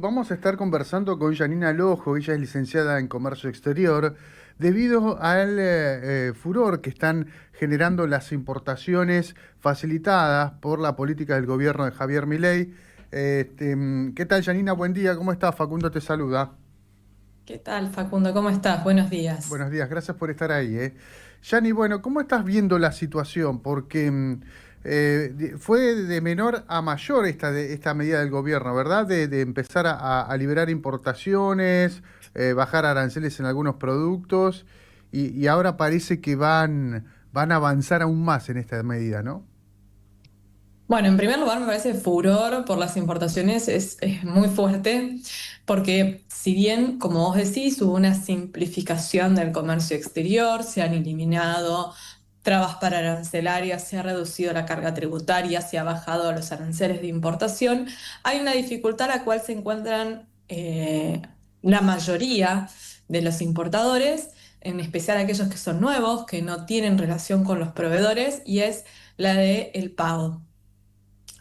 vamos a estar conversando con Janina Lojo, ella es licenciada en Comercio Exterior, debido al furor que están generando las importaciones facilitadas por la política del gobierno de Javier Milei. ¿Qué tal, Janina? Buen día, ¿cómo estás? Facundo te saluda. ¿Qué tal, Facundo? ¿Cómo estás? Buenos días. Buenos días, gracias por estar ahí. Yani, bueno, ¿cómo estás viendo la situación? Porque fue de menor a mayor esta medida del gobierno, ¿verdad? De empezar a liberar importaciones, bajar aranceles en algunos productos, y ahora parece que van a avanzar aún más en esta medida, ¿no? Bueno, en primer lugar, me parece furor por las importaciones es muy fuerte, porque si bien, como vos decís, hubo una simplificación del comercio exterior, se han eliminado trabas para arancelarias, se ha reducido la carga tributaria, se ha bajado los aranceles de importación, hay una dificultad a la cual se encuentran la mayoría de los importadores, en especial aquellos que son nuevos, que no tienen relación con los proveedores, y es la de el pago.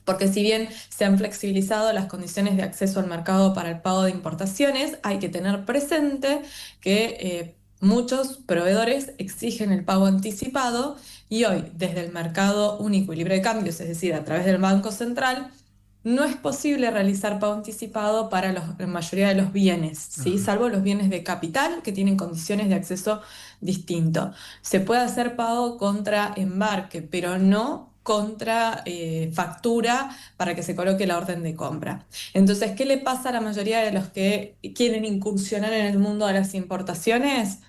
Porque si bien se han flexibilizado las condiciones de acceso al mercado para el pago de importaciones, hay que tener presente que muchos proveedores exigen el pago anticipado y hoy, desde el mercado único y libre de cambios, es decir, a través del Banco Central, no es posible realizar pago anticipado para la mayoría de los bienes, ¿sí? Ajá. Salvo los bienes de capital que tienen condiciones de acceso distinto. Se puede hacer pago contra embarque, pero no contra factura para que se coloque la orden de compra. Entonces, ¿qué le pasa a la mayoría de los que quieren incursionar en el mundo de las importaciones?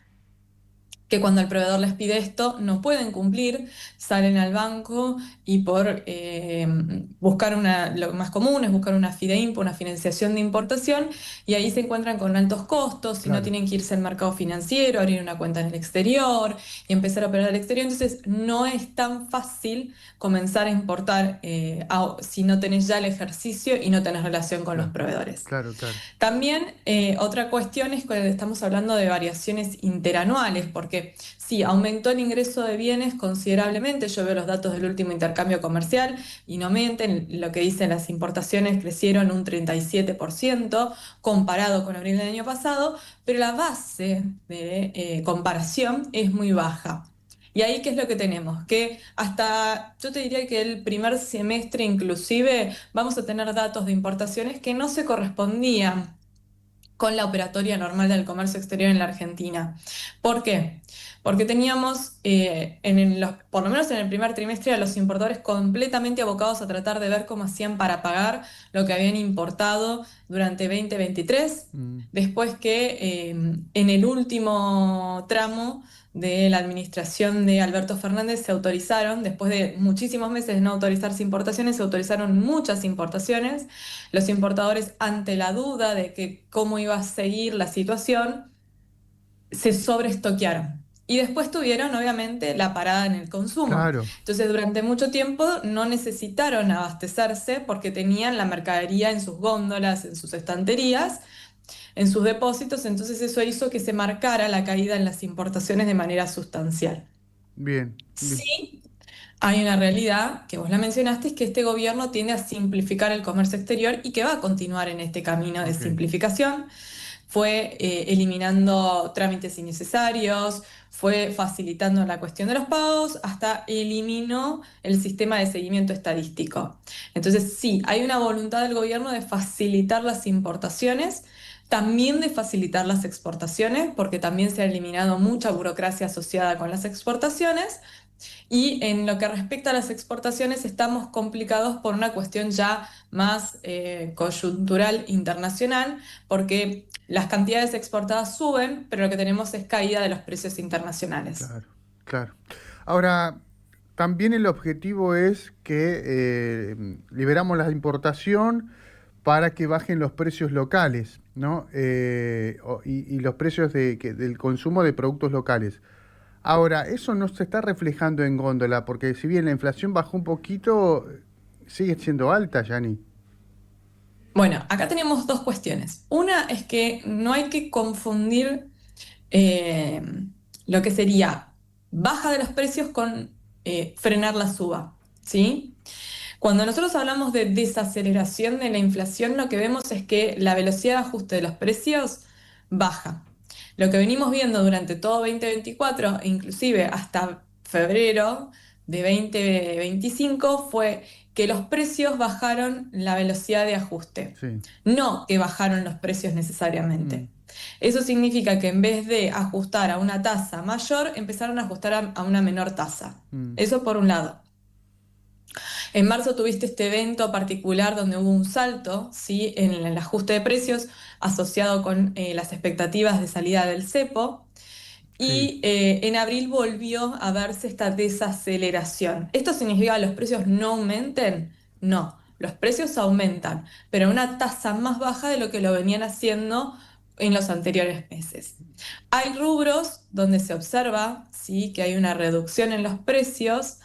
Que cuando el proveedor les pide esto no pueden cumplir, salen al banco y por buscar lo más común es buscar una FIDEIMPO, una financiación de importación, y ahí se encuentran con altos costos, y no Claro. tienen que irse al mercado financiero, abrir una cuenta en el exterior y empezar a operar al exterior. Entonces no es tan fácil comenzar a importar si no tenés ya el ejercicio y no tenés relación con los Claro, proveedores. claro, claro. También otra cuestión es que estamos hablando de variaciones interanuales, porque sí, aumentó el ingreso de bienes considerablemente. Yo veo los datos del último intercambio comercial y no mienten, lo que dicen las importaciones crecieron un 37% comparado con abril del año pasado, pero la base de comparación es muy baja. Y ahí, ¿qué es lo que tenemos? Que hasta, yo te diría que el primer semestre inclusive vamos a tener datos de importaciones que no se correspondían con la operatoria normal del comercio exterior en la Argentina. ¿Por qué? Porque teníamos, por lo menos en el primer trimestre, a los importadores completamente abocados a tratar de ver cómo hacían para pagar lo que habían importado durante 2023. Mm. Después que en el último tramo de la administración de Alberto Fernández se autorizaron, después de muchísimos meses de no autorizarse importaciones, se autorizaron muchas importaciones. Los importadores, ante la duda de que cómo iba a seguir la situación, se sobreestoquearon. Y después tuvieron, obviamente, la parada en el consumo. Claro. Entonces, durante mucho tiempo no necesitaron abastecerse porque tenían la mercadería en sus góndolas, en sus estanterías, en sus depósitos. Entonces, eso hizo que se marcara la caída en las importaciones de manera sustancial. Bien, bien. Sí, hay una realidad que vos la mencionaste, es que este gobierno tiende a simplificar el comercio exterior y que va a continuar en este camino de Ok. simplificación. Fue eliminando trámites innecesarios, fue facilitando la cuestión de los pagos, hasta eliminó el sistema de seguimiento estadístico. Entonces, sí, hay una voluntad del gobierno de facilitar las importaciones, también de facilitar las exportaciones, porque también se ha eliminado mucha burocracia asociada con las exportaciones. Y en lo que respecta a las exportaciones, estamos complicados por una cuestión ya más coyuntural internacional, porque las cantidades exportadas suben, pero lo que tenemos es caída de los precios internacionales. Claro, claro. Ahora, también el objetivo es que liberamos la importación para que bajen los precios locales, ¿no? Y los precios del consumo de productos locales. Ahora, eso no se está reflejando en góndola, porque si bien la inflación bajó un poquito, sigue siendo alta, Yani. Bueno, acá tenemos dos cuestiones. Una es que no hay que confundir eh, lo que sería baja de los precios con frenar la suba, ¿sí? Cuando nosotros hablamos de desaceleración de la inflación, lo que vemos es que la velocidad de ajuste de los precios baja. Lo que venimos viendo durante todo 2024, e inclusive hasta febrero de 2025, fue que los precios bajaron la velocidad de ajuste, Sí. no que bajaron los precios Mm, necesariamente. Eso significa que en vez de ajustar a una tasa mayor, empezaron a ajustar a una menor tasa. mm, Eso por un lado. En marzo tuviste este evento particular donde hubo un salto, ¿sí?, en el ajuste de precios asociado con las expectativas de salida del cepo. sí. Y en abril volvió a verse esta desaceleración. ¿Esto significa que los precios no aumenten? No, los precios aumentan, pero a una tasa más baja de lo que lo venían haciendo en los anteriores meses. Hay rubros donde se observa, ¿sí?, que hay una reducción en los precios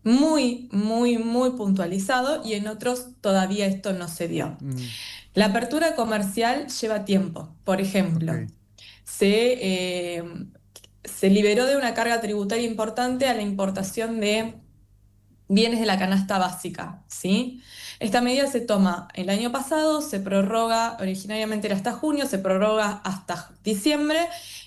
muy, muy, muy puntualizado, y en otros todavía esto no se dio. Mm, La apertura comercial lleva tiempo. Por ok. ejemplo, se, eh, se liberó de una carga tributaria importante a la importación de bienes de la canasta básica, ¿sí? Esta medida se toma el año pasado, se prorroga, originariamente era hasta junio, se prorroga hasta diciembre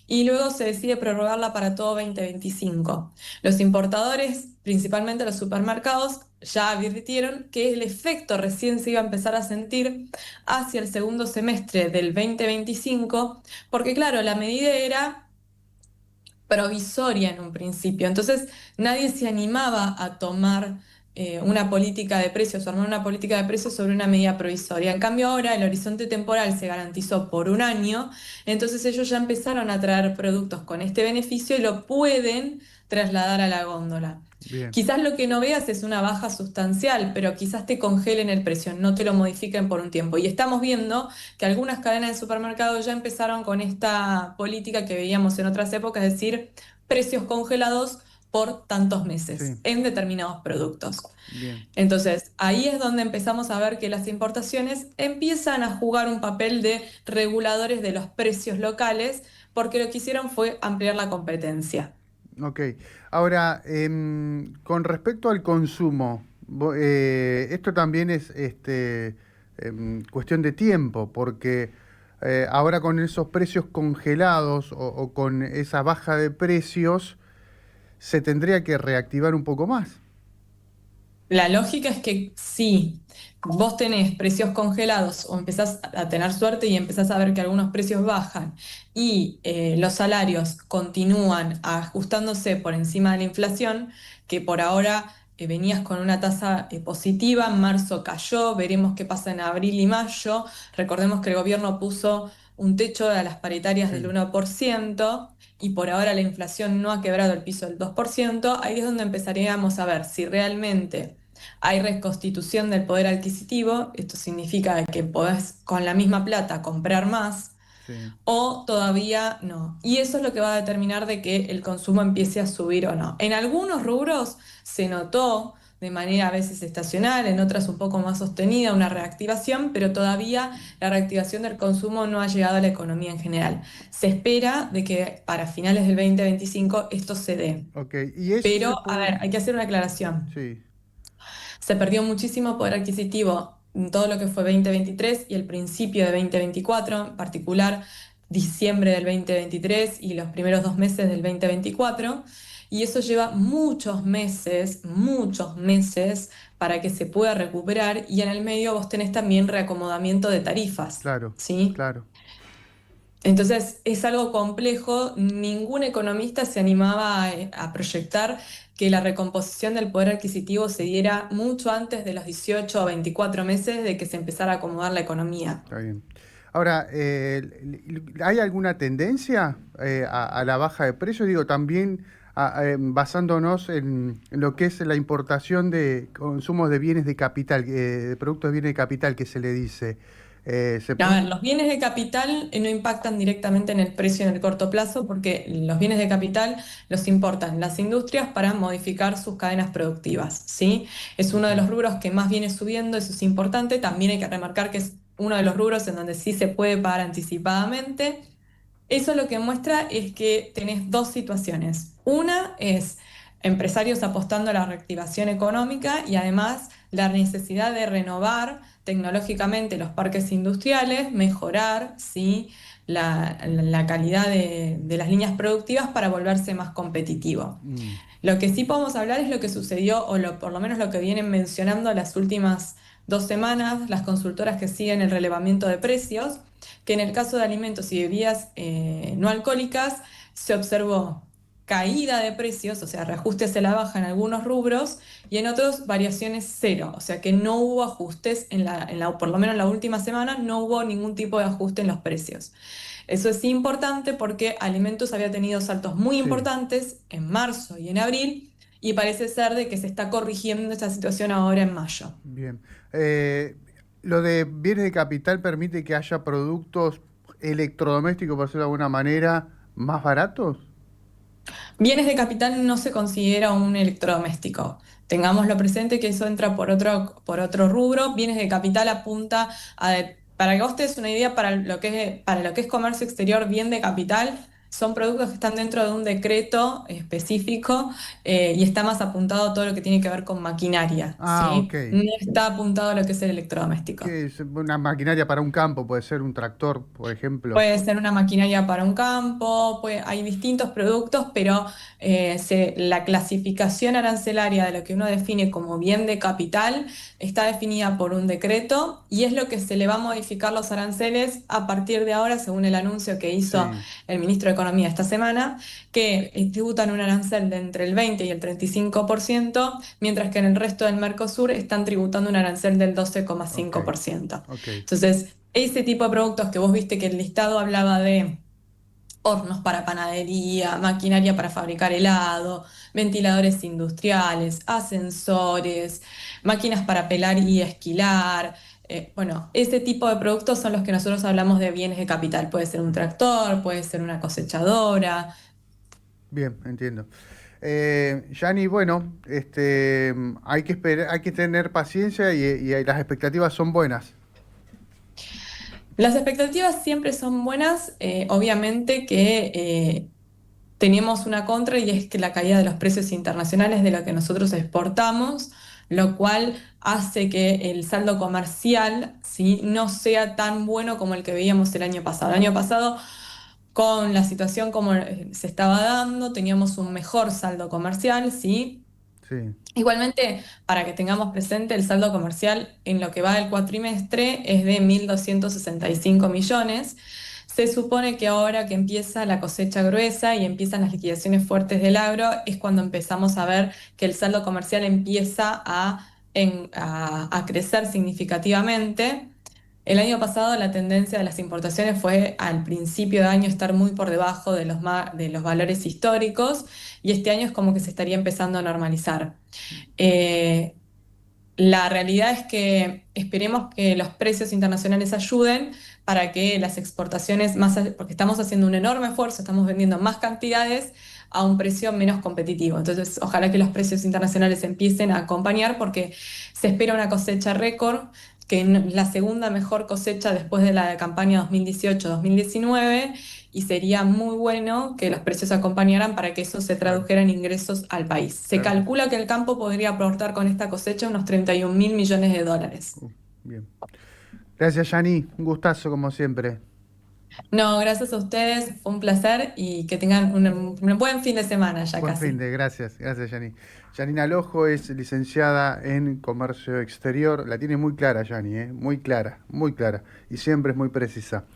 y luego se decide prorrogarla para todo 2025. Los importadores, principalmente los supermercados, ya advirtieron que el efecto recién se iba a empezar a sentir hacia el segundo semestre del 2025, porque claro, la medida era provisoria en un principio. Entonces nadie se animaba a tomar una política de precios o armar una política de precios sobre una medida provisoria. En cambio ahora el horizonte temporal se garantizó por un año, entonces ellos ya empezaron a traer productos con este beneficio y lo pueden trasladar a la góndola. Bien. Quizás lo que no veas es una baja sustancial, pero quizás te congelen el precio, no te lo modifiquen por un tiempo. Y estamos viendo que algunas cadenas de supermercados ya empezaron con esta política que veíamos en otras épocas, es decir, precios congelados por tantos meses Sí. en determinados productos. Bien. Entonces, ahí es donde empezamos a ver que las importaciones empiezan a jugar un papel de reguladores de los precios locales, porque lo que hicieron fue ampliar la competencia. Ok. Ahora, con respecto al consumo, esto también es cuestión de tiempo, porque ahora con esos precios congelados o con esa baja de precios, se tendría que reactivar un poco más. La lógica es que si vos tenés precios congelados o empezás a tener suerte y empezás a ver que algunos precios bajan y los salarios continúan ajustándose por encima de la inflación, que por ahora venías con una tasa positiva, en marzo cayó, veremos qué pasa en abril y mayo. Recordemos que el gobierno puso un techo a las paritarias del Sí. 1% y por ahora la inflación no ha quebrado el piso del 2%. Ahí es donde empezaríamos a ver si realmente hay reconstitución del poder adquisitivo. Esto significa que podés con la misma plata comprar más, Sí. o todavía no. Y eso es lo que va a determinar de que el consumo empiece a subir o no. En algunos rubros se notó de manera a veces estacional, en otras un poco más sostenida, una reactivación, pero todavía la reactivación del consumo no ha llegado a la economía en general. Se espera de que para finales del 2025 esto se dé. Ok. Y eso se Pero, a puede... ver, hay que hacer una aclaración. Sí. Se perdió muchísimo poder adquisitivo en todo lo que fue 2023 y el principio de 2024, en particular diciembre del 2023 y los primeros 2 meses del 2024. Y eso lleva muchos meses para que se pueda recuperar, y en el medio vos tenés también reacomodamiento de tarifas, Claro. ¿sí? Claro. Entonces es algo complejo, ningún economista se animaba a proyectar que la recomposición del poder adquisitivo se diera mucho antes de los 18 o 24 meses de que se empezara a acomodar la economía. Está bien. Ahora, ¿hay alguna tendencia a la baja de precios? Digo, también basándonos en lo que es la importación de consumos de bienes de capital, de productos de bienes de capital que se le dice. Se A puede... ver, los bienes de capital no impactan directamente en el precio en el corto plazo, porque los bienes de capital los importan las industrias para modificar sus cadenas productivas, ¿sí? Es uno Ok. de los rubros que más viene subiendo, eso es importante. También hay que remarcar que es uno de los rubros en donde sí se puede pagar anticipadamente. Eso lo que muestra es que tenés dos situaciones. Una es empresarios apostando a la reactivación económica y además la necesidad de renovar tecnológicamente los parques industriales, mejorar, ¿sí?, la calidad de las líneas productivas para volverse más competitivo. Mm, Lo que sí podemos hablar es lo que sucedió, por lo menos lo que vienen mencionando las últimas 2 semanas, las consultoras que siguen el relevamiento de precios, que en el caso de alimentos y bebidas no alcohólicas se observó caída de precios, o sea, reajustes a la baja en algunos rubros y en otros variaciones cero, o sea que no hubo ajustes por lo menos en la última semana, no hubo ningún tipo de ajuste en los precios. Eso es importante porque alimentos había tenido saltos muy sí, importantes en marzo y en abril y parece ser de que se está corrigiendo esta situación ahora en mayo. bien. Eh, lo de bienes de capital permite que haya productos electrodomésticos, por decirlo de alguna manera, más baratos. Bienes de capital no se considera un electrodoméstico. Tengámoslo presente que eso entra por otro rubro. Bienes de capital apunta para que vos te des una idea, para lo que es comercio exterior, bien de capital, son productos que están dentro de un decreto específico y está más apuntado a todo lo que tiene que ver con maquinaria, Ah, ok. ¿sí? No está apuntado a lo que es el electrodoméstico. ¿Qué es una maquinaria para un campo? Puede ser un tractor, por ejemplo. Puede ser una maquinaria para un campo, hay distintos productos, pero la clasificación arancelaria de lo que uno define como bien de capital está definida por un decreto y es lo que se le va a modificar los aranceles a partir de ahora, según el anuncio que hizo Sí, el ministro de Economía esta semana, que tributan un arancel de entre el 20 y el 35%, mientras que en el resto del Mercosur están tributando un arancel del ok, 12,5%. ok. Entonces, ese tipo de productos que vos viste que el listado hablaba de hornos para panadería, maquinaria para fabricar helado, ventiladores industriales, ascensores, máquinas para pelar y esquilar. Bueno, ese tipo de productos son los que nosotros hablamos de bienes de capital. Puede ser un tractor, puede ser una cosechadora. Bien, entiendo. Yani, bueno, hay que esperar, hay que tener paciencia y las expectativas son buenas. Las expectativas siempre son buenas, obviamente que tenemos una contra y es que la caída de los precios internacionales de lo que nosotros exportamos, lo cual hace que el saldo comercial, ¿sí?, no sea tan bueno como el que veíamos el año pasado. El año pasado, con la situación como se estaba dando, teníamos un mejor saldo comercial, ¿sí? Sí, Igualmente, para que tengamos presente, el saldo comercial en lo que va del cuatrimestre es de 1.265 millones. Se supone que ahora que empieza la cosecha gruesa y empiezan las liquidaciones fuertes del agro, es cuando empezamos a ver que el saldo comercial empieza a crecer significativamente. El año pasado la tendencia de las importaciones fue al principio de año estar muy por debajo de los valores históricos y este año es como que se estaría empezando a normalizar. Eh, la realidad es que esperemos que los precios internacionales ayuden para que las exportaciones porque estamos haciendo un enorme esfuerzo, estamos vendiendo más cantidades a un precio menos competitivo. Entonces, ojalá que los precios internacionales empiecen a acompañar porque se espera una cosecha récord, la segunda mejor cosecha después de la campaña 2018-2019 y sería muy bueno que los precios acompañaran para que eso se claro, tradujera en ingresos al país. Se claro. calcula que el campo podría aportar con esta cosecha unos 31.000 millones de dólares. Bien. Gracias, Yani. Un gustazo, como siempre. No, gracias a ustedes, fue un placer y que tengan un buen fin de semana ya Buen fin casi. de, gracias, gracias, Yani. Yanina Lojo es licenciada en Comercio Exterior. La tiene muy clara, Yani, muy clara, muy clara. Y siempre es muy precisa.